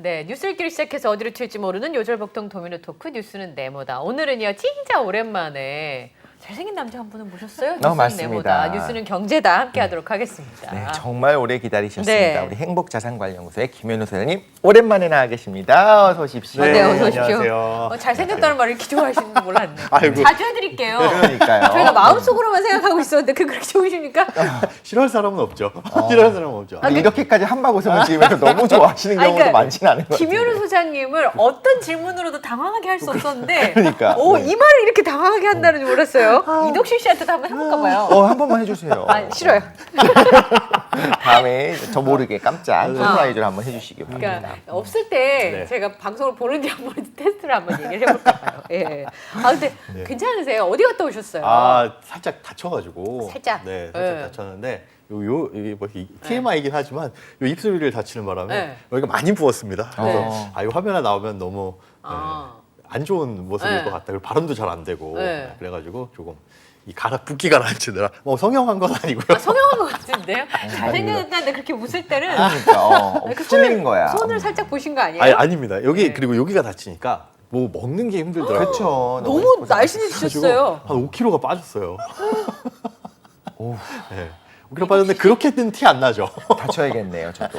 네, 뉴스 읽기를 시작해서 어디로 튈지 모르는 요절복통 도미노 토크 뉴스는 네모다. 오늘은요, 진짜 오랜만에 잘생긴 남자 한 분을 모셨어요. 뉴스는 맞습니다. 네모다. 뉴스는 경제다. 함께 하도록 하겠습니다. 네, 정말 오래 기다리셨습니다. 네. 우리 행복자산관리연구소의 김현우 소장님 오랜만에 나와 계십니다. 어서 오십시오. 네, 어서 오십시오. 안녕하세요. 잘생겼다는 말을 이렇게 좋아하시는 줄 몰랐네. 아이고. 자주 해드릴게요. 그러니까요. 저희가 마음속으로만 생각하고 있었는데 그렇게 좋으십니까? 싫어할 사람은 없죠. 싫어할 사람은 없죠. 아, 이렇게까지 한박 웃음을 지으면서 너무 좋아하시는 아니, 경우도 그러니까 많지는 않은 것 같아요. 김현우 소장님을 어떤 질문으로도 당황하게 할 수 없었는데 그러니까. 오, 이 말을 이렇게 당황하게 한다는 줄 몰랐어요. 이덕실 씨한테도 한번 해볼까 봐요. 한 번만 해주세요. 아, 싫어요. 다음에 저 모르게 깜짝 서프라이즈를 한번 해주시기 바랍니다. 그러니까 없을 때 네. 제가 방송을 보는지 한번 테스트를 한번 얘기를 해볼까 봐요. 예. 아 근데 네. 괜찮으세요? 어디 갔다 오셨어요? 살짝 다쳐가지고. 살짝? 네, 살짝 네. 다쳤는데 이게 뭐 TMI이긴 하지만 요 입술 위를 다치는 바람에 네. 여기가 많이 부었습니다. 그래서 네. 이 화면에 나오면 너무 아. 안 좋은 모습일 네. 것 같다. 그리고 발음도 잘 안 되고 네. 그래가지고 조금 이 붓기가 나치느라 뭐 성형한 건 아니고요. 아, 성형한 것 같은데요? 잘생겼다는데 그렇게 웃을 때는 그러니까 이렇게 찔린 거야. 손을 살짝 보신 거 아니에요? 아닙니다. 여기 네. 그리고 여기가 다치니까 뭐 먹는 게 힘들더라고요. 그렇죠. 너무 날씬해지셨어요. 한 5kg가 빠졌어요. 오, 네. 5kg 빠졌는데 그렇게는 티 안 나죠. 다쳐야겠네요, 저도.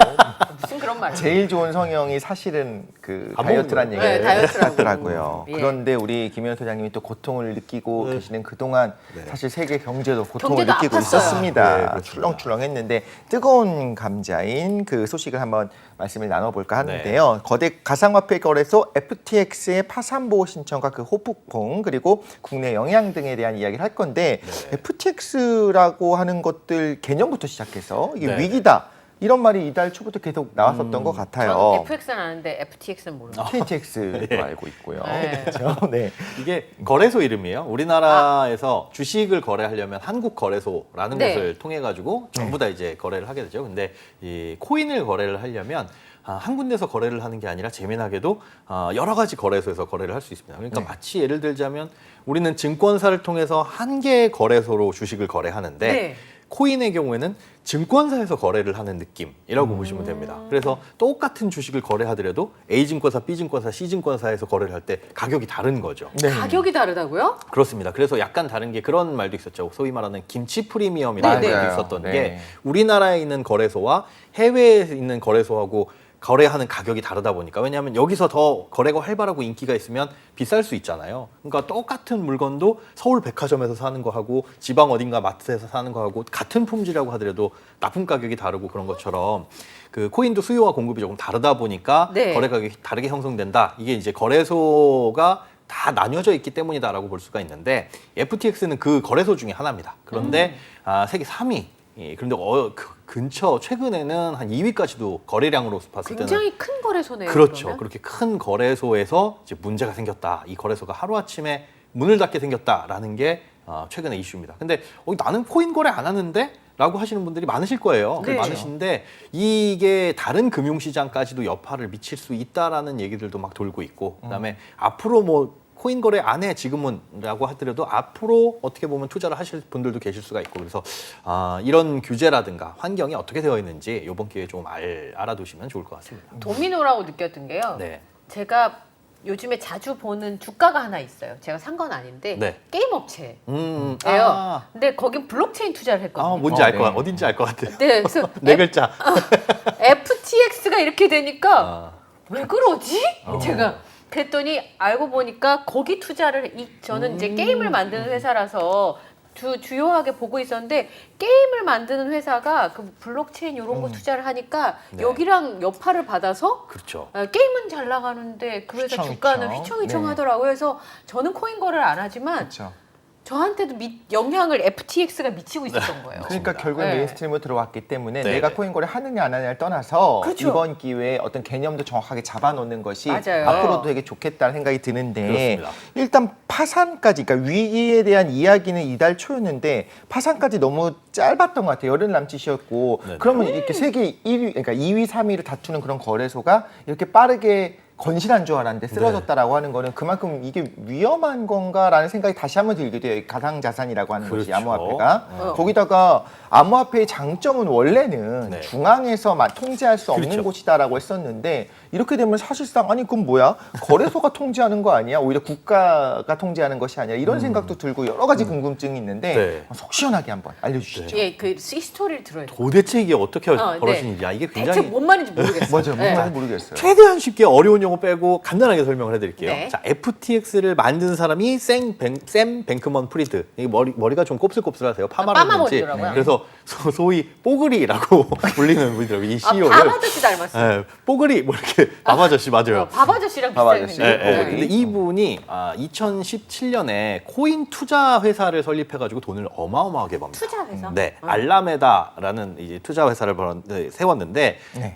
무슨 그런 말? 제일 좋은 성형이 사실은 그 안 다이어트란 먹는 얘기를 네, 다이어트라고. 하더라고요. 예. 그런데 우리 김현 소장님이 또 고통을 느끼고 네. 계시는 그동안 네. 사실 세계 경제도 고통을 경제도 느끼고 아팠어요. 있었습니다. 네, 그렇습니다. 출렁출렁했는데 뜨거운 감자인 그 소식을 한번 말씀을 나눠볼까 하는데요. 네. 거대 가상화폐 거래소 FTX의 파산 보호 신청과 그 호폭풍 그리고 국내 영향 등에 대한 이야기를 할 건데 네. FTX라고 하는 것들 개념부터 시작해서 이게 네. 위기다. 이런 말이 이달 초부터 계속 나왔었던 것 같아요. 저는 FX는 아는데 FTX는 모릅니다. KTX로 알고 있고요. 네. 그렇죠? 네. 이게 거래소 이름이에요. 우리나라에서 주식을 거래하려면 한국 거래소라는 네. 곳을 통해 가지고 전부 다 이제 거래를 하게 되죠. 근데 이 코인을 거래를 하려면 한 군데서 거래를 하는 게 아니라 재미나게도 여러 가지 거래소에서 거래를 할 수 있습니다. 그러니까 네. 마치 예를 들자면 우리는 증권사를 통해서 한 개의 거래소로 주식을 거래하는데 네. 코인의 경우에는 증권사에서 거래를 하는 느낌이라고 보시면 됩니다. 그래서 똑같은 주식을 거래하더라도 A증권사, B증권사, C증권사에서 거래를 할 때 가격이 다른 거죠. 네. 가격이 다르다고요? 그렇습니다. 그래서 약간 다른 게 그런 말도 있었죠. 소위 말하는 김치 프리미엄이라는 네, 네. 말도 있었던 네. 게 우리나라에 있는 거래소와 해외에 있는 거래소하고 거래하는 가격이 다르다 보니까 왜냐하면 여기서 더 거래가 활발하고 인기가 있으면 비쌀 수 있잖아요. 그러니까 똑같은 물건도 서울 백화점에서 사는 거하고 지방 어딘가 마트에서 사는 거하고 같은 품질이라고 하더라도 납품 가격이 다르고 그런 것처럼 그 코인도 수요와 공급이 조금 다르다 보니까 네. 거래 가격이 다르게 형성된다. 이게 이제 거래소가 다 나뉘어져 있기 때문이다라고 볼 수가 있는데 FTX는 그 거래소 중에 하나입니다. 그런데 세계 3위. 그런데 근처 최근에는 한 2위까지도 거래량으로 봤을 때는 굉장히 큰 거래소네요. 그렇죠. 그러면? 그렇게 큰 거래소에서 이제 문제가 생겼다. 이 거래소가 하루아침에 문을 닫게 생겼다라는 게 최근의 이슈입니다. 근데 나는 코인 거래 안 하는데? 라고 하시는 분들이 많으실 거예요. 네. 많으신데 이게 다른 금융시장까지도 여파를 미칠 수 있다라는 얘기들도 막 돌고 있고 그다음에 앞으로 뭐 코인 거래 안 해 지금은라고 하더라도 앞으로 어떻게 보면 투자를 하실 분들도 계실 수가 있고 그래서 이런 규제라든가 환경이 어떻게 되어 있는지 이번 기회에 좀 알아두시면 좋을 것 같습니다. 도미노라고 느꼈던 게요. 네. 제가 요즘에 자주 보는 주가가 하나 있어요. 제가 산 건 아닌데 네. 게임 업체예요. 아, 근데 거긴 블록체인 투자를 했거든요. 뭔지 알 것 네. 같아. 어딘지 알 것 같아요. 네, 그래서 네 글자. FTX가 이렇게 되니까 아, 왜 그러지? 제가 그랬더니 알고 보니까 거기 투자를 저는 이제 게임을 만드는 회사라서 주요하게 보고 있었는데 게임을 만드는 회사가 그 블록체인 이런 거 투자를 하니까 네. 여기랑 여파를 받아서 그렇죠. 게임은 잘 나가는데 그 회사 주가는 휘청휘청 네. 하더라고요. 그래서 저는 코인 거래를 안 하지만 그렇죠. 저한테도 영향을 FTX가 미치고 있었던 거예요. 그러니까 맞습니다. 결국엔 네. 메인스트림으로 들어왔기 때문에 네, 내가 네. 코인 거래 하느냐 안 하느냐를 떠나서 그렇죠. 이번 기회에 어떤 개념도 정확하게 잡아놓는 것이 맞아요. 앞으로도 되게 좋겠다는 생각이 드는데 그렇습니다. 일단 파산까지 그러니까 위기에 대한 이야기는 이달 초였는데 파산까지 너무 짧았던 것 같아요. 열흘 남짓이었고 네네. 그러면 이렇게 세계 1위 그러니까 2위, 3위를 다투는 그런 거래소가 이렇게 빠르게 건실한 줄 알았는데 쓰러졌다라고 하는 거는 그만큼 이게 위험한 건가라는 생각이 다시 한번 들게 돼요. 가상자산이라고 하는 것이 그렇죠. 암호화폐가. 거기다가 암호화폐의 장점은 원래는 네. 중앙에서만 통제할 수 없는 그렇죠. 곳이다라고 했었는데 이렇게 되면 사실상 아니 그럼 뭐야? 거래소가 통제하는 거 아니야? 오히려 국가가 통제하는 것이 아니야? 이런 생각도 들고 여러 가지 궁금증이 있는데 네. 속 시원하게 한번 알려주시죠. 예, 그 스토리를 들어야 돼. 도대체 이게 어떻게 벌어진 네. 일이야? 이게 대체 굉장히 뭔 말인지 모르겠어요. 맞아요. 무슨 네. 말인지 모르겠어요. 최대한 쉽게 어려운 용어 빼고 간단하게 설명을 해드릴게요. 네. 자, FTX를 만든 사람이 샘 뱅크먼 프리드. 이 머리가 좀 곱슬곱슬하세요. 파마라든지. 파마머리더라고요. 그래서 소위 뽀글이라고 불리는 분이더라고요. 이 CEO를. 밥 아저씨 닮았어요. 네, 뽀글이 뭐 이렇게 아저씨 맞아요. 밥 아저씨랑 밥 비슷하게 아저씨. 생긴. 네, 네. 네. 근데 이분이 2017년에 코인 투자 회사를 설립해가지고 돈을 어마어마하게 법니다. 투자 회사. 네, 알라메다라는 이제 투자 회사를 세웠는데 네.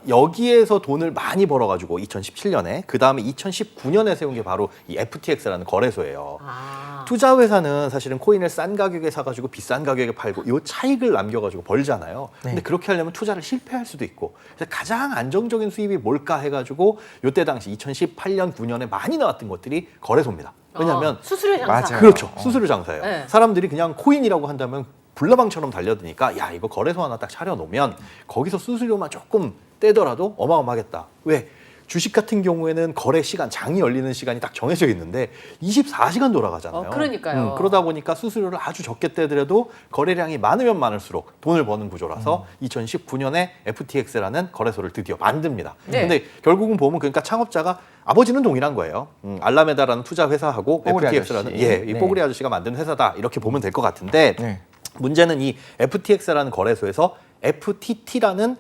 여기에서 돈을 많이 벌어가지고 2017년에 그 다음에 2019년에 세운 게 바로 이 FTX라는 거래소예요. 아. 투자 회사는 사실은 코인을 싼 가격에 사가지고 비싼 가격에 팔고 이 차익을 남겨가지고 벌잖아요. 근데 그렇게 하려면 투자를 실패할 수도 있고 그래서 가장 안정적인 수입이 뭘까 해가지고 이때 당시 2018년 9년에 많이 나왔던 것들이 거래소입니다. 왜냐하면 수수료 장사. 맞아요. 그렇죠. 수수료 장사예요. 네. 사람들이 그냥 코인이라고 한다면 불나방처럼 달려드니까 야 이거 거래소 하나 딱 차려놓으면 거기서 수수료만 조금 떼더라도 어마어마하겠다. 왜? 주식 같은 경우에는 거래 시간, 장이 열리는 시간이 딱 정해져 있는데 24시간 돌아가잖아요. 그러니까요. 그러다 보니까 수수료를 아주 적게 떼더라도 거래량이 많으면 많을수록 돈을 버는 구조라서 2019년에 FTX라는 거래소를 드디어 만듭니다. 네. 근데 결국은 보면 그러니까 창업자가 아버지는 동일한 거예요. 알라메다라는 투자 회사하고 뽀글이 FTX라는 아저씨. 이 네. 뽀글이 아저씨가 만든 회사다 이렇게 보면 될 것 같은데 네. 문제는 이 FTX라는 거래소에서 FTT라는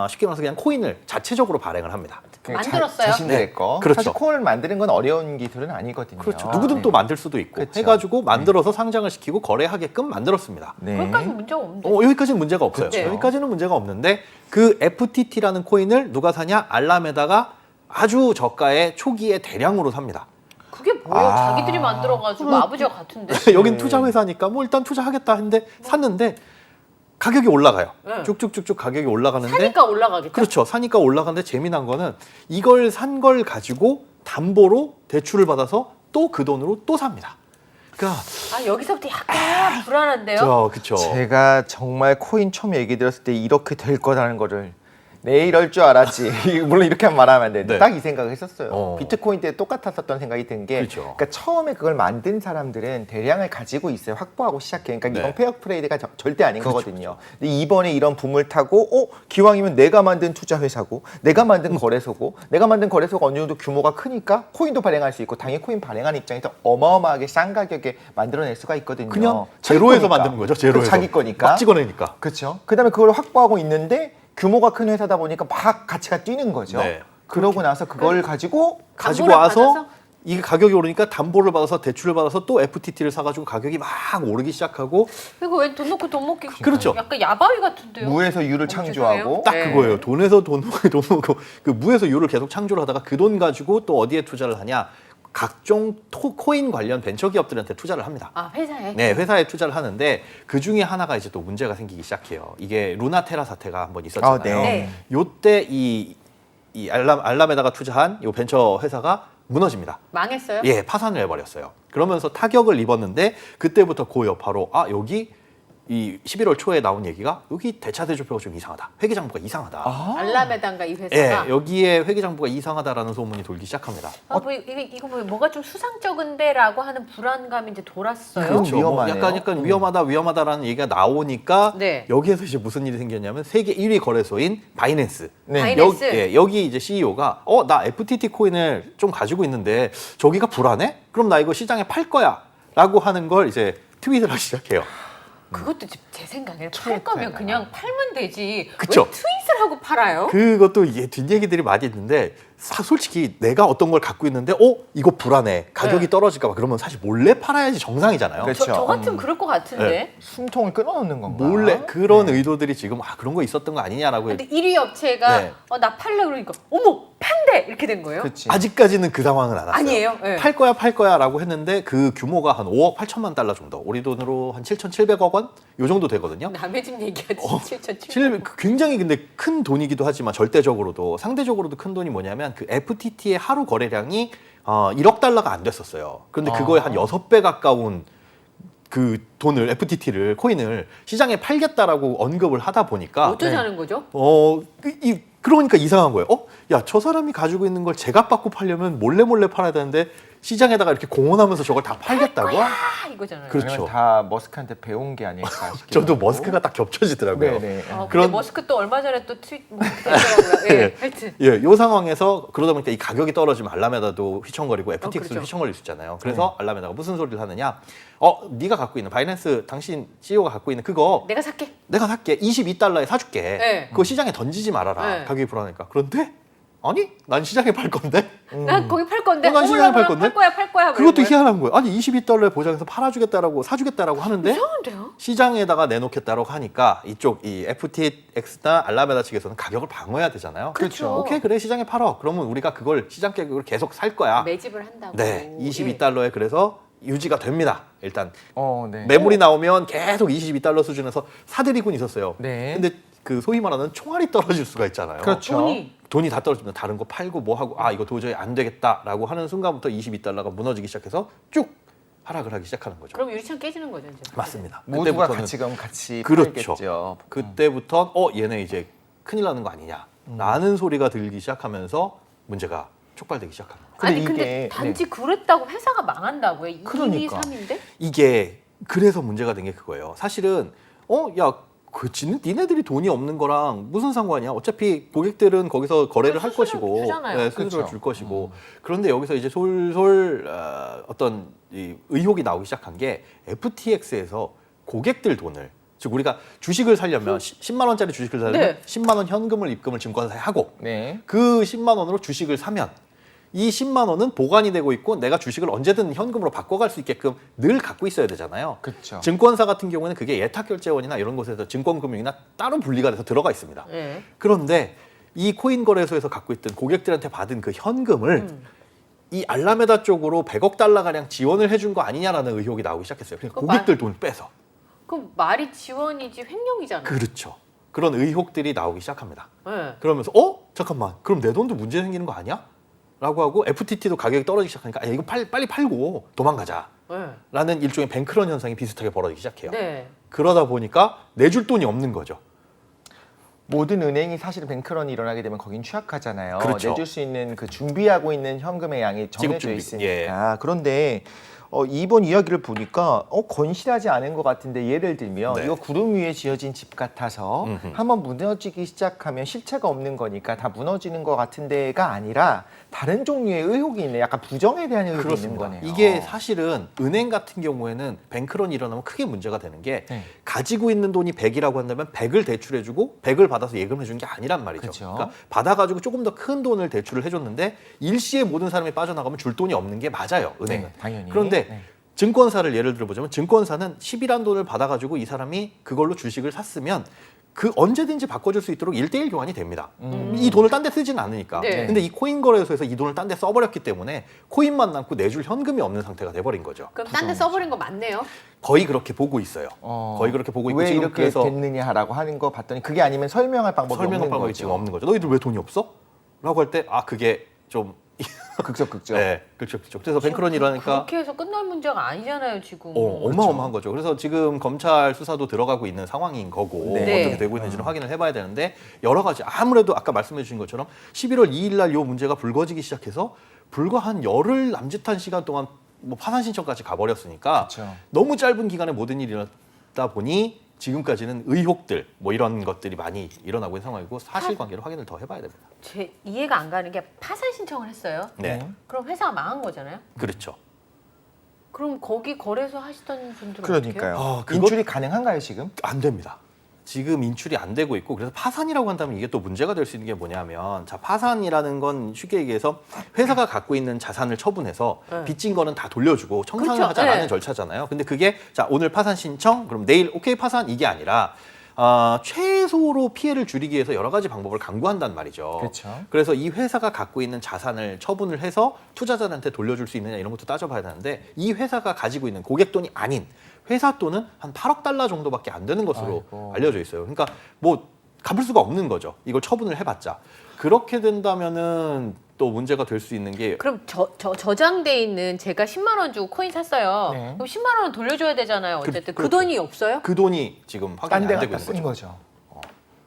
쉽게 말해서 그냥 코인을 자체적으로 발행을 합니다. 만들었어요? 자신들의 네. 거. 그렇죠. 사실 코인을 만드는 건 어려운 기술은 아니거든요. 그렇죠. 누구든 네. 또 만들 수도 있고 그렇죠. 해가지고 만들어서 상장을 시키고 거래하게끔 만들었습니다. 네. 거기까지 문제가 없는데. 여기까지는 문제가 없어요. 그렇죠. 여기까지는 문제가 없는데 그 FTT라는 코인을 누가 사냐? 알라메다가 아주 저가의 초기에 대량으로 삽니다. 그게 뭐예요? 아. 자기들이 만들어가지고 아버지가 같은데. 여긴 투자 회사니까 뭐 일단 투자하겠다 했는데 샀는데 가격이 올라가요. 네. 쭉쭉쭉쭉 가격이 올라가는데 사니까 올라가겠죠. 그렇죠. 사니까 올라가는데 재미난 거는 이걸 산 걸 가지고 담보로 대출을 받아서 또 그 돈으로 또 삽니다. 그러니까 여기서부터 약간 불안한데요. 그렇죠. 제가 정말 코인 처음 얘기 들었을 때 이렇게 될 거라는 거를 내 이럴 줄 알았지. 물론 이렇게 말하면 안 되는데 네. 딱 이 생각을 했었어요. 어. 비트코인 때 똑같았었던 생각이 든 게 그렇죠. 그러니까 처음에 그걸 만든 사람들은 대량을 가지고 있어요. 확보하고 시작해. 그러니까 네. 이건 페어 트레이드가 절대 아닌 그렇죠, 거거든요. 근데 이번에 이런 붐을 타고 기왕이면 내가 만든 투자 회사고 내가 만든 거래소고 내가 만든 거래소가 어느 정도 규모가 크니까 코인도 발행할 수 있고 당연히 코인 발행하는 입장에서 어마어마하게 싼 가격에 만들어낼 수가 있거든요. 그냥 자기 제로에서 거니까. 만드는 거죠. 제로에서. 자기 거니까. 막 찍어내니까. 그렇죠. 그다음에 그걸 확보하고 있는데 규모가 큰 회사다 보니까 막 가치가 뛰는 거죠. 네. 그러고 나서 그걸 가지고 가지고 담보를 와서 받아서? 이게 가격이 오르니까 담보를 받아서 대출을 받아서 또 FTT를 사가지고 가격이 막 오르기 시작하고 그리고 왜 돈 놓고 돈 먹기 그렇죠. 약간 야바위 같은데요. 무에서 유를 창조하고 죄송해요. 딱 네. 그거예요. 돈에서 돈 놓고 그 무에서 유를 계속 창조를 하다가 그 돈 가지고 또 어디에 투자를 하냐? 각종 코인 관련 벤처 기업들한테 투자를 합니다. 회사에. 네, 회사에 투자를 하는데 그 중에 하나가 이제 또 문제가 생기기 시작해요. 이게 루나테라 사태가 한번 있었잖아요. 네. 요때 이 알라메다가 투자한 요 벤처 회사가 무너집니다. 망했어요? 예, 파산을 해버렸어요. 그러면서 타격을 입었는데 그때부터 그 여파로 여기 이 11월 초에 나온 얘기가 여기 대차대조표가 좀 이상하다. 회계장부가 이상하다. 알라메단가 이 회사가. 예, 여기에 회계장부가 이상하다라는 소문이 돌기 시작합니다. 이거 뭐가 좀 수상쩍은데라고 하는 불안감이 이제 돌았어요. 그렇죠. 위험하네요. 약간 위험하다라는 얘기가 나오니까 네. 여기에서 이제 무슨 일이 생겼냐면 세계 1위 거래소인 바이낸스. 네. 바이낸스. 여기 이제 CEO가 나 FTT 코인을 좀 가지고 있는데 저기가 불안해? 그럼 나 이거 시장에 팔 거야라고 하는 걸 이제 트윗을 하기 시작해요. 그것도 제 생각에 팔 거면 그냥 팔면 되지. 그쵸. 왜 트윗을 하고 팔아요? 그것도 뒷얘기들이 많이 있는데 솔직히 내가 어떤 걸 갖고 있는데 이거 불안해. 가격이 네. 떨어질까 봐 그러면 사실 몰래 팔아야지 정상이잖아요. 그렇죠. 저 같으면 그럴 것 같은데. 네. 숨통을 끊어놓는 건가? 몰래 그런 네. 의도들이 지금 그런 거 있었던 거 아니냐라고 근데 1위 업체가 네. 나 팔래 그러니까 어머 판대 이렇게 된 거예요? 그치. 아직까지는 그 상황은 안 왔어요. 아니에요? 네. 팔 거야라고 했는데 그 규모가 한 5억 8천만 달러 정도. 우리 돈으로 한 7,700억 원? 요 정도 되거든요. 남의 집 얘기하지. 7,700. 굉장히 근데 큰 돈이기도 하지만 절대적으로도 상대적으로도 큰 돈이 뭐냐면 그 FTT의 하루 거래량이 1억 달러가 안 됐었어요. 그런데 그거에 한 6배 가까운 그 돈을 FTT를 코인을 시장에 팔겠다라고 언급을 하다 보니까 어쩌자는 거죠? 그러니까 이상한 거예요. 야, 저 사람이 가지고 있는 걸 제값 받고 팔려면 몰래 팔아야 되는데 시장에다가 이렇게 공언하면서 저걸 다 팔겠다고? 아 이거잖아요. 그렇죠. 그러면 다 머스크한테 배운 게 아닐까 싶기도 저도 하고. 머스크가 딱 겹쳐지더라고요. 네네. 근데 그런- 머스크 또 얼마 전에 또 트윗 됐더라고요. 예, 하여튼. 예, 요 상황에서 그러다 보니까 이 가격이 떨어지면 알라메다도 휘청거리고 FTX도 그렇죠. 휘청거릴 수 있잖아요. 그래서 알라메다가 무슨 소리를 하느냐? 네가 갖고 있는 바이낸스 당신 CEO가 갖고 있는 그거 내가 살게. 내가 살게 22달러에 사줄게. 네. 그거 시장에 던지지 말아라. 네. 가격이 불안하니까. 그런데 아니 난 시장에 팔 건데. 난 거기 팔 건데. 난 시장에 팔 건데? 팔 거야. 그것도 희한한 거예요. 아니 22달러에 보장해서 팔아주겠다라고 사주겠다라고 하는데 이상한데요? 시장에다가 내놓겠다라고 하니까 이쪽 이 FTX나 알라메다 측에서는 가격을 방어해야 되잖아요. 그렇죠. 오케이 그래 시장에 팔어. 그러면 우리가 그걸 시장 가격으로 계속 살 거야. 매집을 한다고. 네, 22달러에 그래서 유지가 됩니다. 일단 네. 매물이 나오면 계속 22달러 수준에서 사들이곤 있었어요. 네. 근데 그 소위 말하는 총알이 떨어질 수가 있잖아요. 그렇죠. 돈이 다 떨어지면 다른 거 팔고 뭐 하고 이거 도저히 안 되겠다라고 하는 순간부터 22달러가 무너지기 시작해서 쭉 하락을 하기 시작하는 거죠. 그럼 유리창 깨지는 거죠, 이제. 맞습니다. 모두가 그때부터는- 같이 가면 같이 그렇죠. 팔겠죠. 그때부터 얘네 이제 큰일 나는 거 아니냐라는 소리가 들기 시작하면서 문제가 촉발되기 시작하는 거예요. 근데 아니 근데 이게- 단지 그랬다고 회사가 망한다고요? 2, 그러니까. 3인데? 이게 그래서 문제가 된 게 그거예요. 사실은 니네들이 돈이 없는 거랑 무슨 상관이야? 어차피 고객들은 거기서 거래를 할 수수료 것이고, 주잖아요. 수수료를 그렇죠. 줄 것이고. 그런데 여기서 이제 솔솔 어떤 이 의혹이 나오기 시작한 게 FTX에서 고객들 돈을 즉 우리가 주식을 살려면 10만 원짜리 주식을 사려면 네. 10만 원 현금을 입금을 증권사에 하고 네. 그 10만 원으로 주식을 사면 이 10만 원은 보관이 되고 있고 내가 주식을 언제든 현금으로 바꿔갈 수 있게끔 늘 갖고 있어야 되잖아요. 그렇죠. 증권사 같은 경우에는 그게 예탁결제원이나 이런 곳에서 증권금융이나 따로 분리가 돼서 들어가 있습니다. 네. 그런데 이 코인 거래소에서 갖고 있던 고객들한테 받은 그 현금을 이 알라메다 쪽으로 100억 달러 가량 지원을 해준 거 아니냐라는 의혹이 나오기 시작했어요. 그러니까 그거 고객들 돈을 빼서. 그럼 말이 지원이지 횡령이잖아요. 그렇죠. 그런 의혹들이 나오기 시작합니다. 네. 그러면서 잠깐만 그럼 내 돈도 문제 생기는 거 아니야? 라고 하고 FTT도 가격이 떨어지기 시작하니까 이거 빨리 팔고 도망가자 네. 라는 일종의 뱅크런 현상이 비슷하게 벌어지기 시작해요. 네. 그러다 보니까 내줄 돈이 없는 거죠. 모든 은행이 사실 뱅크런이 일어나게 되면 거긴 취약하잖아요. 그렇죠. 내줄 수 있는 그 준비하고 있는 현금의 양이 정해져 준비, 있으니까. 그런데 이번 이야기를 보니까 건실하지 않은 것 같은데 예를 들면 네. 이거 구름 위에 지어진 집 같아서 음흠. 한번 무너지기 시작하면 실체가 없는 거니까 다 무너지는 것 같은 데가 아니라 다른 종류의 의혹이 있네. 약간 부정에 대한 의혹이 있는 거네요. 이게 사실은 은행 같은 경우에는 뱅크런이 일어나면 크게 문제가 되는 게 네. 가지고 있는 돈이 100이라고 한다면 100을 대출해주고 100을 받아서 예금해 주는 게 아니란 말이죠. 그렇죠. 그러니까 받아가지고 조금 더 큰 돈을 대출을 해줬는데 일시에 모든 사람이 빠져나가면 줄 돈이 없는 게 맞아요. 은행은. 네, 당연히. 그런데 네. 증권사를 예를 들어보자면 증권사는 10이란 돈을 받아가지고 이 사람이 그걸로 주식을 샀으면 그 언제든지 바꿔줄 수 있도록 1대1 교환이 됩니다. 이 돈을 딴 데 쓰지는 않으니까. 네. 근데 이 코인 거래소에서 이 돈을 딴 데 써버렸기 때문에 코인만 남고 내줄 현금이 없는 상태가 돼버린 거죠. 그럼 딴 데 써버린 거 맞네요? 거의 그렇게 보고 있어요. 거의 그렇게 보고 있고 왜 지금 이렇게 그래서 됐느냐라고 하는 거 봤더니 그게 아니면 설명할 방법이 설명할 없는 방법이 거죠. 지금 없는 거죠. 너희들 왜 돈이 없어? 라고 할 때 그게 좀 극적극적. 네, 그렇죠. 그래서 뱅크런이 일어나니까 그렇게 해서 끝날 문제가 아니잖아요, 지금. 어마어마한 거죠. 그래서 지금 검찰 수사도 들어가고 있는 상황인 거고 네. 어떻게 되고 있는지는 확인을 해봐야 되는데 여러 가지 아무래도 아까 말씀해 주신 것처럼 11월 2일 날 이 문제가 불거지기 시작해서 불과 한 열흘 남짓한 시간 동안 뭐 파산 신청까지 가버렸으니까 그렇죠. 너무 짧은 기간에 모든 일이 일어났다 보니 지금까지는 의혹들 뭐 이런 것들이 많이 일어나고 있는 상황이고 사실관계를 확인을 더 해봐야 됩니다. 제 이해가 안 가는 게 파산 신청을 했어요. 네, 그럼 회사가 망한 거잖아요. 그렇죠. 그럼 거기 거래소 하시던 분들은 그러니까요. 그것- 인출이 가능한가요 지금? 안 됩니다. 지금 인출이 안 되고 있고 그래서 파산이라고 한다면 이게 또 문제가 될 수 있는 게 뭐냐면 자 파산이라는 건 쉽게 얘기해서 회사가 갖고 있는 자산을 처분해서 네. 빚진 거는 다 돌려주고 청산을 그렇죠. 하자라는 네. 절차잖아요. 근데 그게 자 오늘 파산 신청 그럼 내일 오케이 파산 이게 아니라 최소로 피해를 줄이기 위해서 여러 가지 방법을 강구한단 말이죠. 그렇죠. 그래서 이 회사가 갖고 있는 자산을 처분을 해서 투자자들한테 돌려줄 수 있느냐 이런 것도 따져봐야 되는데 이 회사가 가지고 있는 고객 돈이 아닌 회사 돈은 한 8억 달러 정도밖에 안 되는 것으로 아이고. 알려져 있어요. 그러니까 뭐 갚을 수가 없는 거죠. 이걸 처분을 해봤자. 그렇게 된다면은 또 문제가 될 수 있는 게 그럼 저장돼 있는 제가 10만 원 주고 코인 샀어요. 네. 그럼 10만 원은 돌려줘야 되잖아요. 어쨌든 그 그렇죠. 돈이 없어요? 그 돈이 지금 확인이 딴 데 안 되고 갖다 있는 쓴 거죠.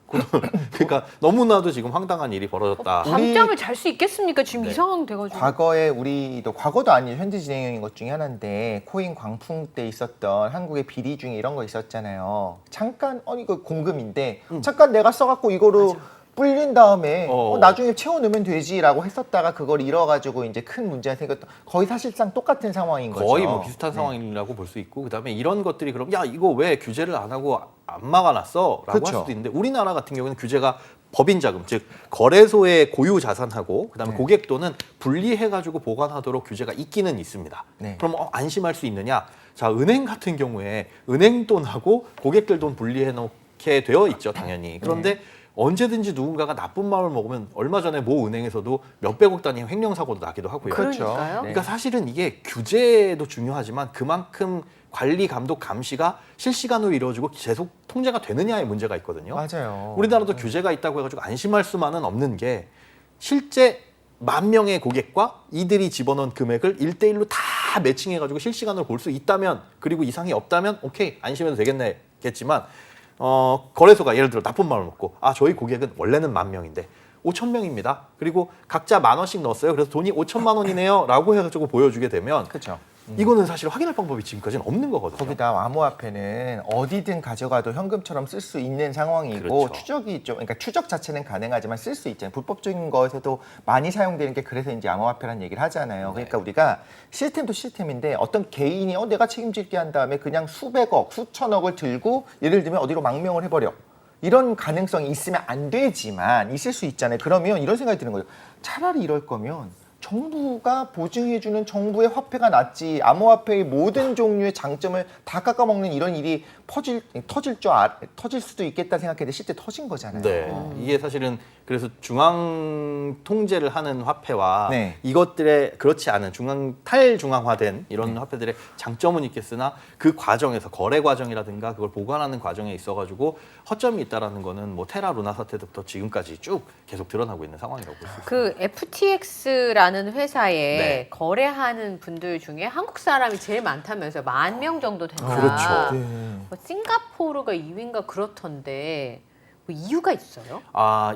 거죠. 그러니까 너무나도 지금 황당한 일이 벌어졌다. 밤잠을 잘 수 있겠습니까? 지금 네. 이 상황 돼가지고. 과거에 우리도 과거도 아니죠. 현재 진행형인 것 중에 하나인데 코인 광풍 때 있었던 한국의 비리 중에 이런 거 있었잖아요. 잠깐 이거 공금인데 잠깐 내가 써갖고 이거로 불린 다음에 나중에 채워넣으면 되지라고 했었다가 그걸 잃어가지고 이제 큰 문제가 생겼던 거의 사실상 똑같은 상황인 거죠. 거의 뭐 비슷한 상황이라고 볼 수 있고 그다음에 이런 것들이 그럼 야 이거 왜 규제를 안 하고 안 막아놨어? 라고 그쵸. 할 수도 있는데 우리나라 같은 경우는 규제가 법인 자금 즉 거래소의 고유 자산하고 그다음에 네. 고객 돈은 분리해가지고 보관하도록 규제가 있기는 있습니다. 네. 그럼 안심할 수 있느냐? 자 은행 같은 경우에 은행 돈하고 고객들 돈 분리해 놓게 되어 있죠 당연히. 그런데 언제든지 누군가가 나쁜 마음을 먹으면 얼마 전에 모 은행에서도 몇백억 단위 횡령 사고도 나기도 하고요. 그러니까요. 네. 그러니까 사실은 이게 규제도 중요하지만 그만큼 관리, 감독, 감시가 실시간으로 이루어지고 계속 통제가 되느냐의 문제가 있거든요. 맞아요. 우리나라도 규제가 있다고 해가지고 안심할 수만은 없는 게 실제 10,000명의 고객과 이들이 집어넣은 금액을 1대1로 다 매칭해가지고 실시간으로 볼 수 있다면 그리고 이상이 없다면 오케이 안심해도 되겠네겠지만 거래소가 예를 들어 나쁜 마음을 먹고 저희 고객은 원래는 10,000명인데 5,000명입니다. 그리고 각자 10,000원씩 넣었어요. 그래서 돈이 5천만 원이네요. 라고 해가지고 보여주게 되면 그렇죠. 이거는 사실 확인할 방법이 지금까지는 없는 거거든요. 거기다 암호화폐는 어디든 가져가도 현금처럼 쓸 수 있는 상황이고 그렇죠. 추적이 좀 그러니까 추적 자체는 가능하지만 쓸 수 있잖아요. 불법적인 것에도 많이 사용되는 게 그래서 이제 암호화폐라는 얘기를 하잖아요. 그러니까 우리가 시스템도 시스템인데 어떤 개인이 내가 책임질게 한 다음에 그냥 수백억, 수천억을 들고 예를 들면 어디로 망명을 해버려. 이런 가능성이 있으면 안 되지만 있을 수 있잖아요. 그러면 이런 생각이 드는 거예요. 차라리 이럴 거면 정부가 보증해주는 정부의 화폐가 낫지 암호화폐의 모든 종류의 장점을 다 깎아먹는 이런 일이 터질 수도 있겠다 생각했는데 실제 터진 거잖아요. 네, 이게 사실은 그래서 중앙 통제를 하는 화폐와 네. 이것들의 그렇지 않은 탈중앙화된 이런 화폐들의 장점은 있겠으나 그 과정에서 거래 과정이라든가 그걸 보관하는 과정에 있어가지고 허점이 있다라는 거는 뭐 테라 루나 사태부터 지금까지 쭉 계속 드러나고 있는 상황이라고 볼 수 있습니다. 그 FTX라는 회사에 네. 거래하는 분들 중에 한국 사람이 제일 많다면서요. 10,000명 정도 된다. 그렇죠. 네. 뭐 싱가포르가 2위인가 그렇던데 뭐 이유가 있어요?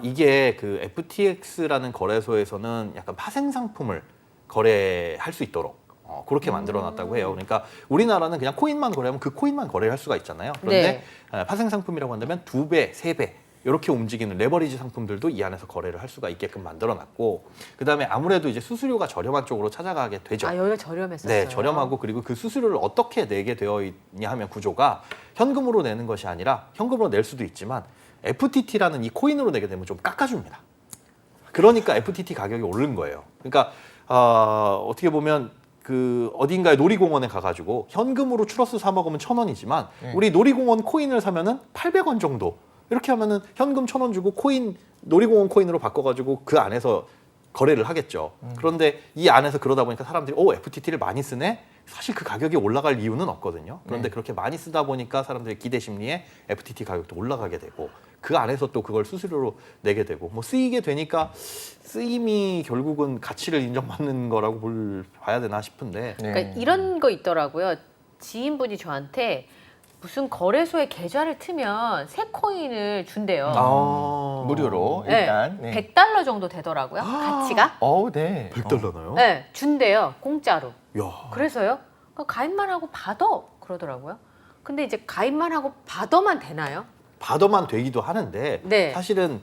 이게 그 FTX라는 거래소에서는 약간 파생 상품을 거래할 수 있도록 그렇게 만들어놨다고 해요. 그러니까 우리나라는 그냥 코인만 거래하면 그 코인만 거래할 수가 있잖아요. 그런데 파생 상품이라고 한다면 2배, 3배 이렇게 움직이는 레버리지 상품들도 이 안에서 거래를 할 수가 있게끔 만들어놨고 그다음에 아무래도 이제 수수료가 저렴한 쪽으로 찾아가게 되죠. 여기가 저렴했었어요. 네, 저렴하고 그리고 그 수수료를 어떻게 내게 되어 있냐 하면 구조가 현금으로 내는 것이 아니라 현금으로 낼 수도 있지만 FTT라는 이 코인으로 내게 되면 좀 깎아줍니다. 그러니까 FTT 가격이 오른 거예요. 그러니까 어떻게 보면 그 어딘가에 놀이공원에 가가지고 현금으로 추러스 사 먹으면 1,000원이지만 우리 놀이공원 코인을 사면은 800원 정도. 이렇게 하면은 현금 1,000원 주고 코인 놀이공원 코인으로 바꿔가지고 그 안에서 거래를 하겠죠. 그런데 이 안에서 그러다 보니까 사람들이 FTT를 많이 쓰네? 사실 그 가격이 올라갈 이유는 없거든요. 그런데 그렇게 많이 쓰다 보니까 사람들의 기대 심리에 FTT 가격도 올라가게 되고 그 안에서 또 그걸 수수료로 내게 되고 뭐 쓰이게 되니까 쓰임이 결국은 가치를 인정받는 거라고 봐야 되나 싶은데 그러니까 이런 거 있더라고요. 지인분이 저한테 무슨 거래소에 계좌를 트면 새 코인을 준대요. 무료로 네, 일단 100달러 정도 되더라고요. 가치가. 네. 100달러나요? 네, 준대요. 공짜로. 야. 그래서요. 가입만 하고 받아 그러더라고요. 근데 이제 가입만 하고 받아만 되나요? 받아만 되기도 하는데 네. 사실은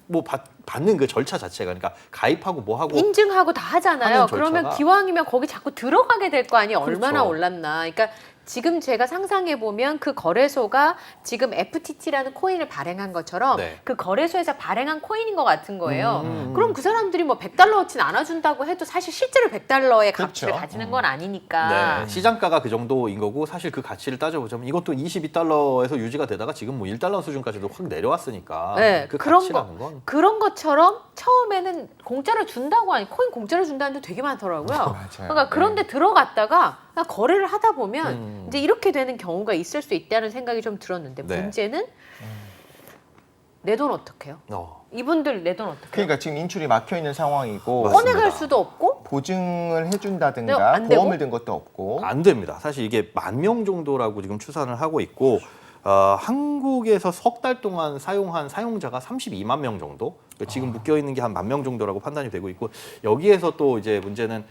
뭐 받는 그 절차 자체가 그러니까 가입하고 뭐 하고 인증하고 다 하잖아요. 하는 그러면 절차가- 기왕이면 거기 자꾸 들어가게 될 거 아니에요. 그렇죠. 얼마나 올랐나. 그러니까 지금 제가 상상해 보면 그 거래소가 지금 FTT라는 코인을 발행한 것처럼 네. 그 거래소에서 발행한 코인인 것 같은 거예요. 그럼 그 사람들이 뭐 100달러어치 나눠준다고 해도 사실 실제로 100달러의 값을 그렇죠. 가지는 건 아니니까. 네, 시장가가 그 정도인 거고 사실 그 가치를 따져보자면 이것도 22달러에서 유지가 되다가 지금 뭐 1달러 수준까지도 확 내려왔으니까 네, 그 그런 가치라는 건 그런 것처럼 처음에는 공짜로 준다고 하니 코인 공짜로 준다는 데 되게 많더라고요. 맞아요. 그러니까 그런데 들어갔다가 그냥 거래를 하다 보면 음. 이제 이렇게 되는 경우가 있을 수 있다는 생각이 좀 들었는데 네. 문제는 내 돈 어떡해요? 이분들 내 돈 어떡해요? 그러니까 지금 인출이 막혀 있는 상황이고 맞습니다. 꺼내갈 수도 없고 보증을 네, 해준다든가 안 되고? 보험을 든 것도 없고. 안 됩니다. 사실 이게 10,000명 정도라고 지금 추산을 하고 있고 한국에서 석 달 동안 사용한 사용자가 32만 명 정도. 지금 묶여 있는 게 한 10,000명 정도라고 판단이 되고 있고 여기에서 또 이제 문제는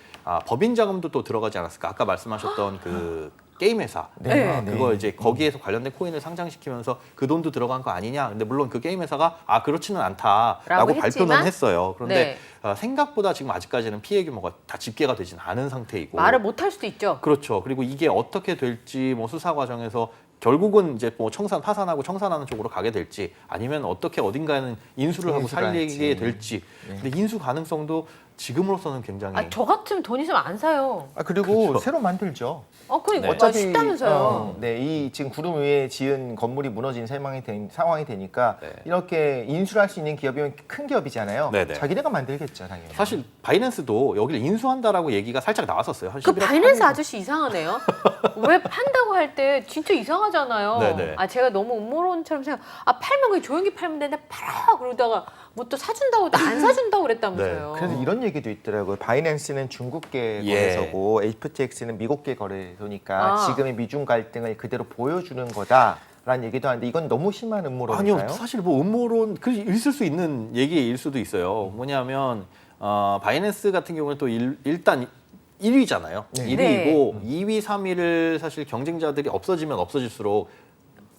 법인 자금도 또 들어가지 않았을까? 아까 말씀하셨던 그 게임 회사. 네. 그거 이제 거기에서 관련된 코인을 상장시키면서 그 돈도 들어간 거 아니냐. 근데 물론 그 게임 회사가 그렇지는 않다라고 라고 발표는 했지만? 했어요. 그런데 네. 생각보다 지금 아직까지는 피해 규모가 다 집계가 되진 않은 상태이고. 말을 못 할 수도 있죠. 그렇죠. 그리고 이게 어떻게 될지 뭐 수사 과정에서 결국은 이제 뭐 파산하고 청산하는 쪽으로 가게 될지 아니면 어떻게 어딘가에는 인수를 하고 인수를 살리게 할지. 될지. 근데 인수 가능성도 지금으로서는 굉장히 저 같으면 돈 있으면 안 사요. 그리고 그렇죠. 새로 만들죠. 그러니까 쉽다면서요. 이 지금 구름 위에 지은 건물이 무너진 상황이 되니까 네. 이렇게 인수를 할 수 있는 기업이면 큰 기업이잖아요. 네네. 자기네가 만들겠죠, 당연히. 사실 바이낸스도 여기를 인수한다라고 얘기가 살짝 나왔었어요. 한 그 11월 바이낸스 8일. 아저씨 이상하네요. 왜 판다고 할 때 진짜 이상하잖아요. 네네. 제가 너무 음모론처럼 팔면 그냥 조용히 팔면 되는데 팔아 그러다가 뭐 또 사준다고 또 안 사준다고 그랬다면서요. 그래서 이런 얘기도 있더라고요. 바이낸스는 중국계 예. 거래소고 FTX는 미국계 거래소니까 아. 지금의 미중 갈등을 그대로 보여주는 거다라는 얘기도 하는데 이건 너무 심한 음모론일까요? 아니요, 사실 뭐 음모론 있을 수 있는 얘기일 수도 있어요. 뭐냐면 바이낸스 같은 경우는 또 일단 1위잖아요. 네. 1위고 2위, 3위를 사실 경쟁자들이 없어지면 없어질수록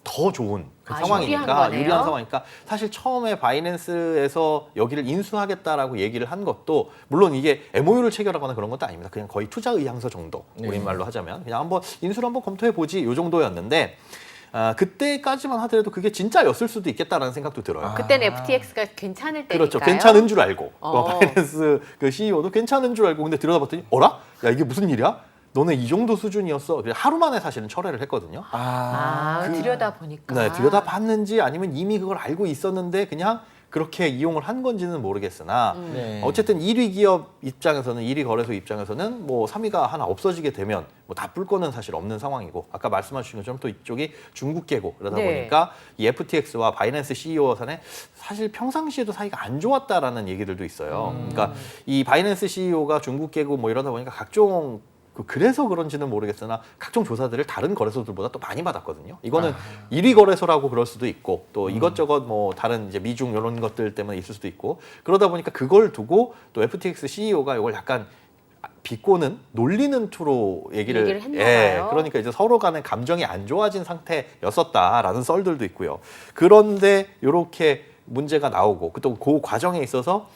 더 좋은 그 유리한 상황이니까 거네요. 유리한 상황이니까 사실 처음에 바이낸스에서 여기를 인수하겠다라고 얘기를 한 것도 물론 이게 MOU를 체결하거나 그런 것도 아닙니다. 그냥 거의 투자 의향서 정도 우리말로 하자면 그냥 한번 인수를 한번 검토해 보지 이 정도였는데 그때까지만 하더라도 그게 진짜였을 수도 있겠다라는 생각도 들어요. 그때는 FTX가 괜찮을 때니까요. 그렇죠. 괜찮은 줄 알고 어. 바이낸스 그 CEO도 괜찮은 줄 알고 근데 들여다봤더니 어라? 야 이게 무슨 일이야? 너네 이 정도 수준이었어. 그래서 하루 만에 사실은 철회를 했거든요. 들여다 보니까. 네, 들여다봤는지 아니면 이미 그걸 알고 있었는데 그냥 그렇게 이용을 한 건지는 모르겠으나 네. 어쨌든 1위 기업 입장에서는 1위 거래소 입장에서는 뭐 3위가 하나 없어지게 되면 뭐 나쁠 거는 사실 없는 상황이고 아까 말씀하신 것처럼 또 이쪽이 중국계고 그러다 네. 보니까 이 FTX와 바이낸스 CEO 간에 사실 평상시에도 사이가 안 좋았다라는 얘기들도 있어요. 그러니까 이 바이낸스 CEO가 중국계고 뭐 이러다 보니까 각종 그래서 그런지는 모르겠으나 각종 조사들을 다른 거래소들보다 또 많이 받았거든요. 이거는 1위 거래소라고 그럴 수도 있고 또 이것저것 뭐 다른 이제 미중 이런 것들 때문에 있을 수도 있고 그러다 보니까 그걸 두고 또 FTX CEO가 이걸 약간 비꼬는 놀리는 투로 얘기를 했나 봐요. 그러니까 이제 서로 간의 감정이 안 좋아진 상태였었다라는 썰들도 있고요. 그런데 이렇게 문제가 나오고 또 그 과정에 있어서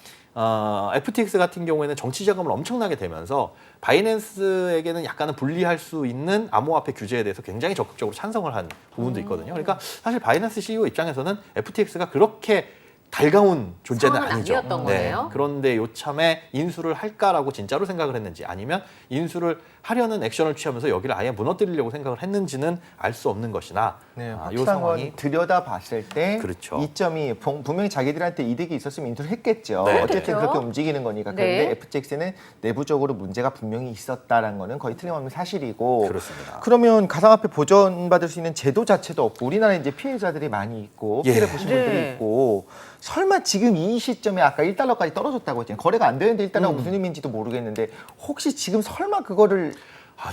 FTX 같은 경우에는 정치 자금을 엄청나게 대면서 바이낸스에게는 약간은 불리할 수 있는 암호화폐 규제에 대해서 굉장히 적극적으로 찬성을 한 부분도 있거든요. 그러니까 사실 바이낸스 CEO 입장에서는 FTX가 그렇게 달가운 존재는 상황은 아니죠. 아니었던 거네요. 그런데 요참에 인수를 할까라고 진짜로 생각을 했는지 아니면 인수를 하려는 액션을 취하면서 여기를 아예 무너뜨리려고 생각을 했는지는 알 수 없는 것이나 네, 이 확실한 상황이 건 들여다 봤을 때 그렇죠. 이점이 분명히 자기들한테 이득이 있었으면 인수를 했겠죠. 네, 어쨌든 네. 그렇게 움직이는 거니까. 네. 그런데 FTX는 내부적으로 문제가 분명히 있었다라는 거는 거의 틀림없는 사실이고. 그렇습니다. 그러면 가상화폐 보전받을 수 있는 제도 자체도 없고 우리나라에 이제 피해자들이 많이 있고 예. 피해를 보신 분들이 네. 있고 설마 지금 이 시점에 아까 1달러까지 떨어졌다고 했잖아요. 거래가 안 되는데 1달러가 무슨 의미인지도 모르겠는데 혹시 지금 설마 그거를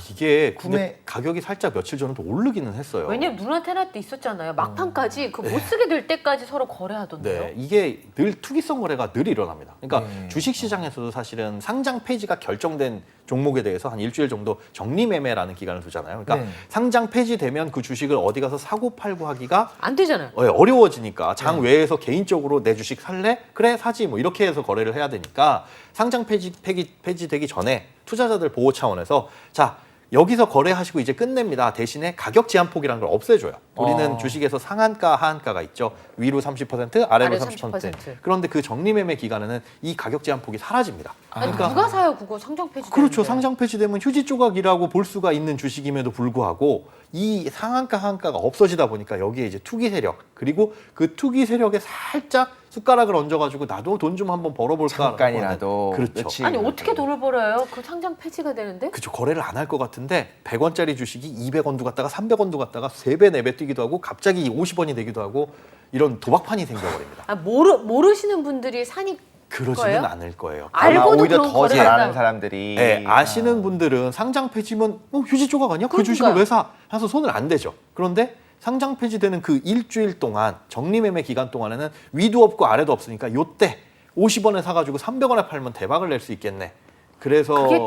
이게 구매- 근데 가격이 살짝 며칠 전에 또 오르기는 했어요. 왜냐면 누나테나 때 있었잖아요. 막판까지 그 못 쓰게 될 때까지 서로 거래하던데요. 네, 이게 늘 투기성 거래가 늘 일어납니다. 그러니까 네. 주식 시장에서도 사실은 상장 폐지가 결정된 종목에 대해서 한 일주일 정도 정리매매라는 기간을 두잖아요. 그러니까 네. 상장 폐지되면 그 주식을 어디 가서 사고 팔고 하기가 안 되잖아요. 어려워지니까 장 외에서 개인적으로 내 주식 살래? 그래 사지 뭐 이렇게 해서 거래를 해야 되니까 상장 폐지되기 전에 투자자들 보호 차원에서 자 여기서 거래하시고 이제 끝냅니다. 대신에 가격 제한폭이라는 걸 없애줘요. 우리는 주식에서 상한가, 하한가가 있죠. 위로 30%, 아래로 아래 30%. 30%. 그런데 그 정리매매 기간에는 이 가격 제한폭이 사라집니다. 아니, 누가 사요 그거 상장 폐지? 그렇죠. 상장 폐지되면 휴지 조각이라고 볼 수가 있는 주식임에도 불구하고 이 상한가, 하한가가 없어지다 보니까 여기에 이제 투기 세력 그리고 그 투기 세력에 살짝 숟가락을 얹어가지고 나도 돈 좀 한번 벌어볼까. 잠깐이라도. 그렇죠. 며칠. 아니 어떻게 돈을 벌어요? 그 상장 폐지가 되는데? 그죠. 거래를 안 할 것 같은데 100원짜리 주식이 200원도 갔다가 300원도 갔다가 3배, 4배 뛰기도 하고 갑자기 50원이 되기도 하고 이런 도박판이 생겨버립니다. 아 모르시는 분들이 사니 그러지는 거예요? 않을 거예요. 알고도 오히려 그런 더 거래를 잘하는 한다. 사람들이 네, 아시는 분들은 상장 폐지면 휴지 조각 아니야? 그 그러니까요. 주식을 왜 사? 해서 손을 안 대죠. 그런데 상장 폐지되는 그 일주일 동안 정리매매 기간 동안에는 위도 없고 아래도 없으니까 요때 50원에 사가지고 300원에 팔면 대박을 낼 수 있겠네. 그래서 그게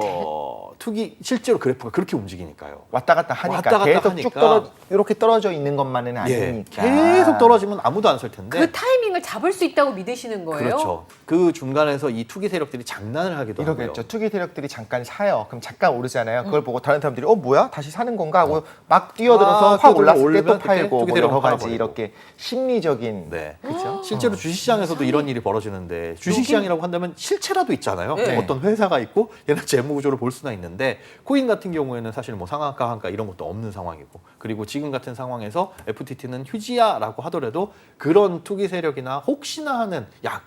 투기 실제로 그래프가 그렇게 움직이니까요. 왔다 갔다 하니까 왔다 갔다 계속 하니까. 쭉 이렇게 떨어져 있는 것만은 예, 아니니까. 계속 떨어지면 아무도 안 살 텐데. 그 타이밍을 잡을 수 있다고 믿으시는 거예요? 그렇죠. 그 중간에서 이 투기 세력들이 장난을 하기도 하고요. 이러겠죠. 투기 세력들이 잠깐 사요. 그럼 잠깐 오르잖아요. 그걸 보고 다른 사람들이 뭐야? 다시 사는 건가? 하고 막 뛰어들어서 막 확 올랐을 때 올리면 또 그때 팔고 투기 뭐 세력 여러 가지 팔아버리고. 이렇게 심리적인 네. 그렇죠? 실제로 주식시장에서도 이런 일이 벌어지는데 주식시장이라고 한다면 실체라도 있잖아요. 네. 어떤 회사가 있고 얘는 재무구조를 볼 수나 있는데 코인 같은 경우에는 사실 뭐 상한가, 하한가 이런 것도 없는 상황이고 그리고 지금 같은 상황에서 FTT는 휴지야라고 하더라도 그런 투기 세력이나 혹시나 하는 야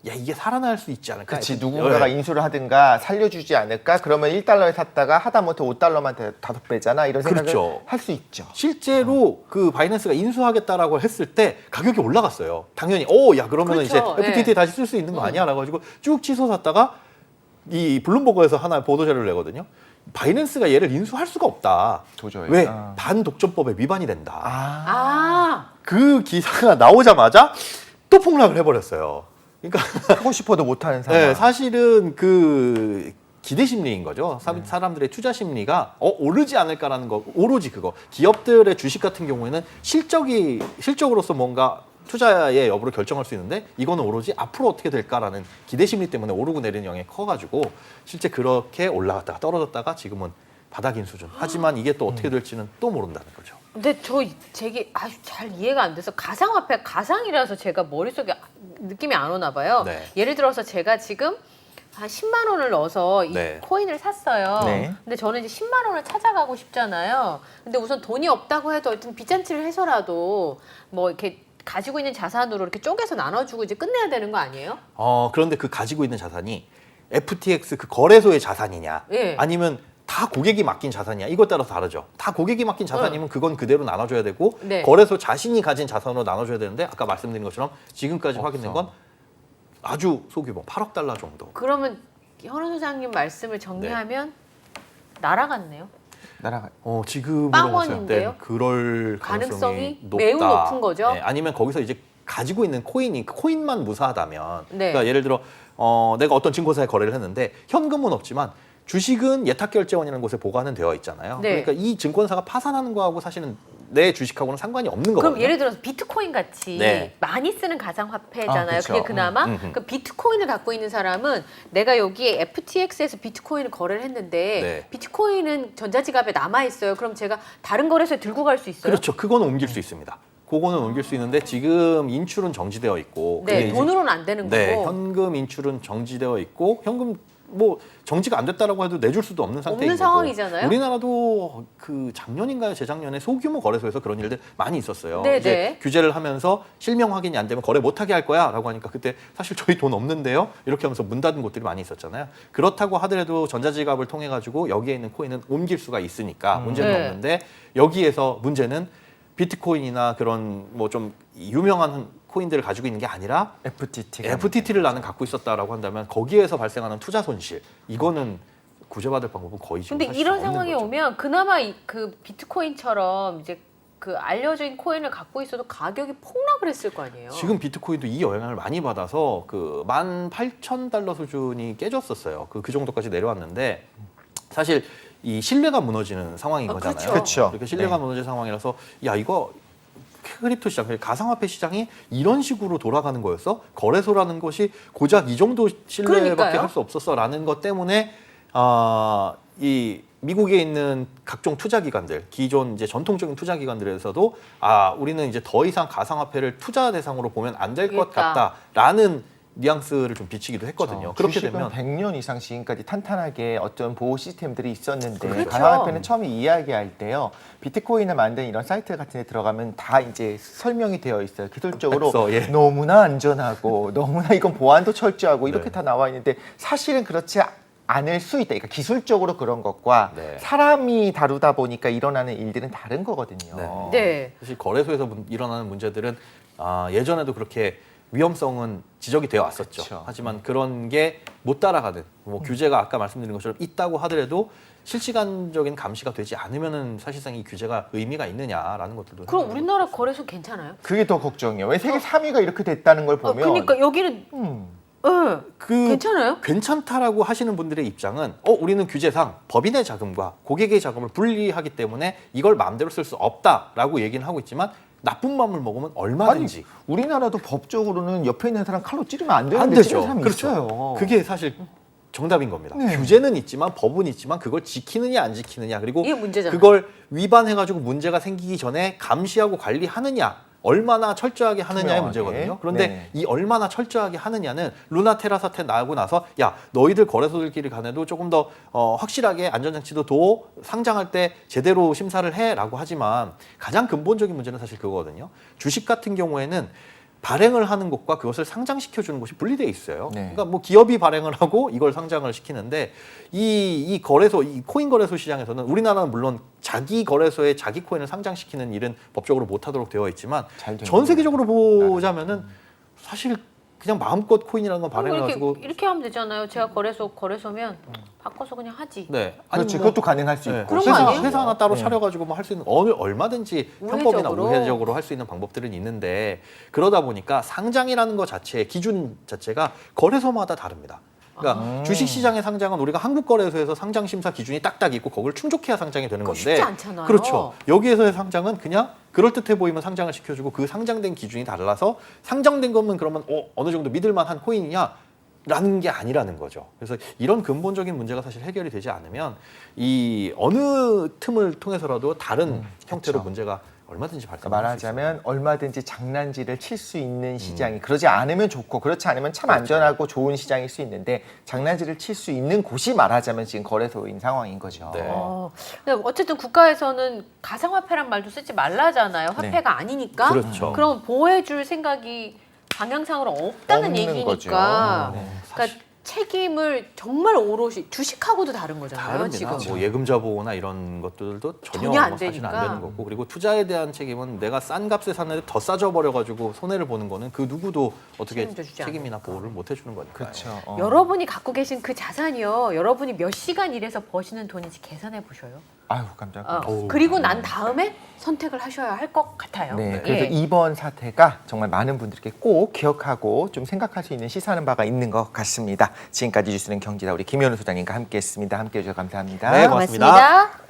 이게 살아날 수 있지 않을까? 그렇지. 누군가가 네. 인수를 하든가 살려주지 않을까? 그러면 1달러에 샀다가 하다못해 5달러만 5배잖아. 이런 생각을 그렇죠. 할 수 있죠. 실제로 그 바이낸스가 인수하겠다라고 했을 때 가격이 올라갔어요. 당연히 야 그러면 이제 그렇죠. FTT 네. 다시 쓸 수 있는 거 아니야? 라고 가지고 쭉 치솟았다가 이 블룸버그에서 하나 보도자료를 내거든요. 바이낸스가 얘를 인수할 수가 없다. 도저히. 왜? 아. 반독점법에 위반이 된다. 아 그 기사가 나오자마자 또 폭락을 해버렸어요. 그러니까 하고 싶어도 못하는 상황. 네, 사실은 그 기대 심리인 거죠. 사람들의 투자 심리가 오르지 않을까라는 거, 오로지 그거. 기업들의 주식 같은 경우에는 실적으로서 뭔가 투자의 여부를 결정할 수 있는데 이거는 오로지 앞으로 어떻게 될까라는 기대 심리 때문에 오르고 내리는 영향이 커가지고 실제 그렇게 올라갔다가 떨어졌다가 지금은 바닥인 수준. 하지만 이게 또 어떻게 될지는 또 모른다는 거죠. 근데 제게 아주 잘 이해가 안 돼서 가상화폐 가상이라서 제가 머릿속에 느낌이 안 오나 봐요. 네. 예를 들어서 제가 지금 한 10만 원을 넣어서 이 네. 코인을 샀어요. 네. 근데 저는 이제 10만 원을 찾아가고 싶잖아요. 근데 우선 돈이 없다고 해도 어떤 빚잔치를 해서라도 뭐 이렇게 가지고 있는 자산으로 이렇게 쪼개서 나눠주고 이제 끝내야 되는 거 아니에요? 그런데 그 가지고 있는 자산이 FTX 그 거래소의 자산이냐 예. 아니면 다 고객이 맡긴 자산이냐 이것 따라서 다르죠. 다 고객이 맡긴 자산이면 그건 그대로 나눠줘야 되고 네. 거래소 자신이 가진 자산으로 나눠줘야 되는데 아까 말씀드린 것처럼 지금까지 확인된 건 아주 소규모 8억 달러 정도. 그러면 현우 소장님 말씀을 정리하면 날아갔네요. 나랑 지금으로 빵원인데요? 봤을 때 그럴 가능성이 가능성이 높다. 매우 높은 거죠? 네, 아니면 거기서 이제 가지고 있는 코인이 그 코인만 무사하다면 네. 그러니까 예를 들어 내가 어떤 증권사에 거래를 했는데 현금은 없지만 주식은 예탁결제원이라는 곳에 보관은 되어 있잖아요. 네. 그러니까 이 증권사가 파산하는 거하고 사실은 내 주식하고는 상관이 없는 거거든요. 그럼 예를 들어서 비트코인 같이 네. 많이 쓰는 가상화폐잖아요. 그쵸. 그게 그나마 음. 그 비트코인을 갖고 있는 사람은 내가 여기에 FTX에서 비트코인을 거래를 했는데 네. 비트코인은 전자지갑에 남아 있어요. 그럼 제가 다른 거래소에 들고 갈 수 있어요? 그렇죠. 그거는 옮길 수 있습니다. 그거는 옮길 수 있는데 지금 인출은 정지되어 있고 네, 그게 이제 돈으로는 안 되는 네, 거고. 현금 인출은 정지되어 있고 현금 뭐 정지가 안 됐다라고 해도 내줄 수도 없는 상태인 없는 거고. 상황이잖아요. 우리나라도 그 작년인가요, 재작년에 소규모 거래소에서 그런 일들 많이 있었어요. 네, 이제 네. 규제를 하면서 실명 확인이 안 되면 거래 못 하게 할 거야라고 하니까 그때 사실 저희 돈 없는데요. 이렇게 하면서 문 닫은 곳들이 많이 있었잖아요. 그렇다고 하더라도 전자지갑을 통해 가지고 여기에 있는 코인은 옮길 수가 있으니까 문제는 네. 없는데 여기에서 문제는 비트코인이나 그런 뭐 좀 유명한 코인들을 가지고 있는 게 아니라 FTT를 나는 갖고 있었다라고 한다면 거기에서 발생하는 투자 손실 이거는 구제받을 방법은 거의 지금 근데 사실 이런 없는 상황이 거죠. 오면 그나마 그 비트코인처럼 이제 그 알려진 코인을 갖고 있어도 가격이 폭락을 했을 거 아니에요. 지금 비트코인도 이 영향을 많이 받아서 그 18,000달러 수준이 깨졌었어요. 그 정도까지 내려왔는데 사실 이 신뢰가 무너지는 상황인 거잖아요. 그렇죠. 그렇죠. 이렇게 신뢰가 네. 무너지는 상황이라서 야 이거 크립토 시장, 가상화폐 시장이 이런 식으로 돌아가는 거였어? 거래소라는 것이 고작 이 정도 신뢰밖에 그러니까요. 할 수 없었어라는 것 때문에 이 미국에 있는 각종 투자 기관들, 기존 이제 전통적인 투자 기관들에서도 우리는 이제 더 이상 가상화폐를 투자 대상으로 보면 안 될 것 그러니까. 같다라는 뉘앙스를 좀 비치기도 했거든요. 그렇게 주식은 되면 100년 이상 지금까지 탄탄하게 어떤 보호 시스템들이 있었는데 그렇죠. 가상화폐는 처음에 이야기할 때요. 비트코인을 만든 이런 사이트 같은 데 들어가면 다 이제 설명이 되어 있어요. 기술적으로 그래서, 예. 너무나 안전하고 너무나 이건 보안도 철저하고 이렇게 네. 다 나와 있는데 사실은 그렇지 않을 수 있다. 그러니까 기술적으로 그런 것과 네. 사람이 다루다 보니까 일어나는 일들은 다른 거거든요. 네. 사실 거래소에서 일어나는 문제들은 예전에도 그렇게 위험성은 지적이 되어 왔었죠. 그쵸. 하지만 그런 게 못 따라가는 뭐 규제가 아까 말씀드린 것처럼 있다고 하더라도 실시간적인 감시가 되지 않으면은 사실상 이 규제가 의미가 있느냐라는 것들도 그럼 생각해보고 우리나라 거래소 괜찮아요? 그게 더 걱정이에요. 왜 세계 3위가 이렇게 됐다는 걸 보면 그러니까 여기는 괜찮아요? 괜찮다라고 하시는 분들의 입장은 우리는 규제상 법인의 자금과 고객의 자금을 분리하기 때문에 이걸 마음대로 쓸 수 없다라고 얘기는 하고 있지만 나쁜 마음을 먹으면 얼마든지 아니, 우리나라도 법적으로는 옆에 있는 사람 칼로 찌르면 안 안 되는데 되죠. 찌르는 사람이 그렇죠. 있어요. 그게 사실 정답인 겁니다. 네. 규제는 있지만 법은 있지만 그걸 지키느냐 안 지키느냐 그리고 이게 문제잖아요. 그걸 위반해가지고 문제가 생기기 전에 감시하고 관리하느냐 얼마나 철저하게 하느냐의 투명하게. 문제거든요. 그런데 네. 이 얼마나 철저하게 하느냐는 루나테라 사태 나고 나서 야 너희들 거래소들끼리 간에도 조금 더 확실하게 안전장치도 둬 상장할 때 제대로 심사를 해라고 하지만 가장 근본적인 문제는 사실 그거거든요. 주식 같은 경우에는 발행을 하는 것과 그것을 상장시켜 주는 것이 분리돼 있어요. 네. 그러니까 뭐 기업이 발행을 하고 이걸 상장을 시키는데 이 거래소, 이 코인 거래소 시장에서는 우리나라는 물론 자기 거래소에 자기 코인을 상장시키는 일은 법적으로 못하도록 되어 있지만 잘 되는 전 세계적으로 보자면은 사실 그냥 마음껏 코인이라는 건 발행을 가지고 이렇게 하면 되잖아요. 제가 거래소면 바꿔서 그냥 하지. 네. 그렇지, 뭐 그것도 가능할 수 네. 있고. 그런 거 회사, 아니에요? 회사 하나 따로 네. 차려가지고 뭐 할 수 있는 얼마든지 편법이나 우회적으로. 우회적으로 할 수 있는 방법들은 있는데 그러다 보니까 상장이라는 것 자체 기준 자체가 거래소마다 다릅니다. 그러니까 주식시장의 상장은 우리가 한국거래소에서 상장 심사 기준이 딱딱 있고 그걸 충족해야 상장이 되는 그거 건데 쉽지 않잖아요. 그렇죠. 여기에서의 상장은 그냥 그럴듯해 보이면 상장을 시켜주고 그 상장된 기준이 달라서 상장된 거면 그러면 어느 정도 믿을만한 코인이냐? 라는 게 아니라는 거죠. 그래서 이런 근본적인 문제가 사실 해결이 되지 않으면 이 어느 틈을 통해서라도 다른 형태로 그렇죠. 문제가 얼마든지 그러니까 발생할 수 있어요. 말하자면 얼마든지 장난질을 칠 수 있는 시장이 그러지 않으면 좋고 그렇지 않으면 참 그렇죠. 안전하고 좋은 시장일 수 있는데 장난질을 칠 수 있는 곳이 말하자면 지금 거래소인 상황인 거죠. 네. 근데 어쨌든 국가에서는 가상화폐란 말도 쓰지 말라잖아요. 화폐가 아니니까. 그렇죠. 그럼 보호해줄 생각이 방향상으로 없다는 없는 얘기니까. 거죠. 그러니까 책임을 정말 오롯이 주식하고도 다른 거잖아요. 다릅니다. 지금. 뭐 예금자 보호나 이런 것들도 전혀 전혀 안 사실 안 되니까. 되는 거고 그리고 투자에 대한 책임은 내가 싼 값에 샀는데 더 싸져 버려가지고 손해를 보는 거는 그 누구도 어떻게 책임져 주지 책임이나 않으니까. 보호를 못 해주는 거니까요. 그렇죠. 여러분이 갖고 계신 그 자산이요. 여러분이 몇 시간 일해서 버시는 돈인지 계산해 보셔요. 아유 깜짝이야. 그리고 난 다음에 선택을 하셔야 할 것 같아요. 네, 그래서 예. 이번 사태가 정말 많은 분들께 꼭 기억하고 좀 생각할 수 있는 시사하는 바가 있는 것 같습니다. 지금까지 뉴스는 경제다 우리 김현우 소장님과 함께했습니다. 함께해 주셔서 감사합니다. 네, 고맙습니다. 고맙습니다.